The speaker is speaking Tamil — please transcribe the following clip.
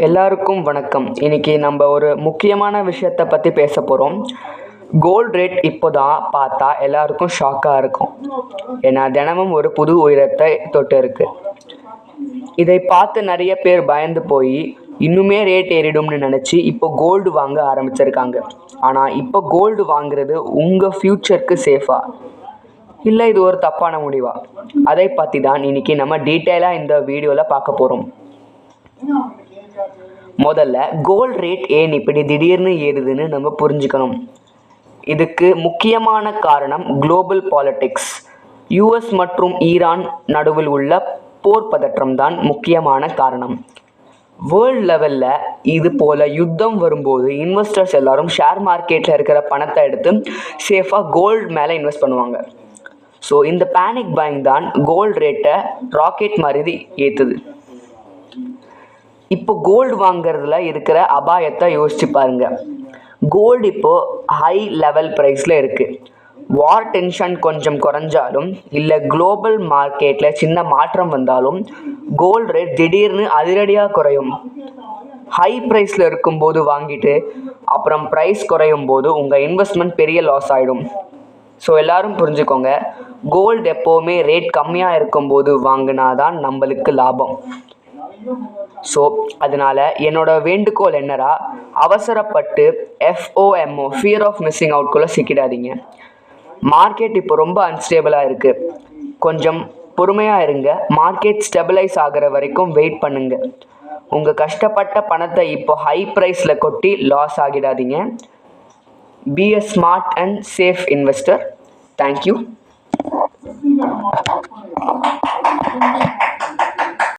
எல்லாருக்கும் வணக்கம். இன்னைக்கு நம்ம ஒரு முக்கியமான விஷயத்தை பற்றி பேச போகிறோம். கோல்டு ரேட் இப்போ தான் பார்த்தா எல்லாருக்கும் ஷாக்காக இருக்கும். ஏன்னா தினமும் ஒரு புது உயரத்தை தொட்டு இருக்கு. இதை பார்த்து நிறைய பேர் பயந்து போய் இன்னுமே ரேட் ஏறிடும்னு நினச்சி இப்போ கோல்டு வாங்க ஆரம்பிச்சிருக்காங்க. ஆனால் இப்போ கோல்டு வாங்குறது உங்கள் ஃப்யூச்சருக்கு சேஃபா இல்லை இது ஒரு தப்பான முடிவா? அதை பற்றி தான் இன்னைக்கு நம்ம டீட்டெயிலாக இந்த வீடியோவில் பார்க்க போகிறோம். முதல்ல கோல்டு ரேட் ஏன் இப்படி திடீர்னு ஏறுதுன்னு நம்ம புரிஞ்சுக்கணும். இதுக்கு முக்கியமான காரணம் குளோபல் பாலிடிக்ஸ். யூஎஸ் மற்றும் ஈரான் நடுவில் உள்ள போர் பதற்றம் தான் முக்கியமான காரணம். வேர்ல்டு லெவலில் இது போல் யுத்தம் வரும்போது இன்வெஸ்டர்ஸ் எல்லாரும் ஷேர் மார்க்கெட்டில் இருக்கிற பணத்தை எடுத்து சேஃபாக கோல்டு மேலே இன்வெஸ்ட் பண்ணுவாங்க. ஸோ இந்த பேனிக் பையிங் தான் கோல்டு ரேட்டை ராக்கெட் மாதிரி ஏற்றுது. இப்போ கோல்டு வாங்கிறதுல இருக்கிற அபாயத்தை யோசிச்சு பாருங்க. கோல்டு இப்போது ஹை லெவல் ப்ரைஸில் இருக்குது. வார் டென்ஷன் கொஞ்சம் குறைஞ்சாலும் இல்லை குளோபல் மார்க்கெட்டில் சின்ன மாற்றம் வந்தாலும் கோல்டு ரேட் திடீர்னு அதிரடியாக குறையும். ஹை ப்ரைஸில் இருக்கும்போது வாங்கிட்டு அப்புறம் ப்ரைஸ் குறையும் போது உங்கள் இன்வெஸ்ட்மெண்ட் பெரிய லாஸ் ஆகிடும். ஸோ எல்லோரும் புரிஞ்சுக்கோங்க, கோல்டு எப்போவுமே ரேட் கம்மியாக இருக்கும்போது வாங்கினா தான் நம்மளுக்கு லாபம். ஸோ அதனால் என்னோட வேண்டுகோள் என்னடா, அவசரப்பட்டு FOMO ஃபியர் ஆஃப் மிஸ்ஸிங் அவுட்குள்ளே சிக்கிடாதீங்க. மார்க்கெட் இப்போ ரொம்ப அன்ஸ்டேபிளாக இருக்குது. கொஞ்சம் பொறுமையாக இருங்க. மார்க்கெட் ஸ்டெபிளைஸ் ஆகிற வரைக்கும் வெயிட் பண்ணுங்கள். உங்கள் கஷ்டப்பட்ட பணத்தை இப்போ ஹை ப்ரைஸில் கொட்டி loss ஆகிடாதீங்க. Be a smart and safe investor. Thank you.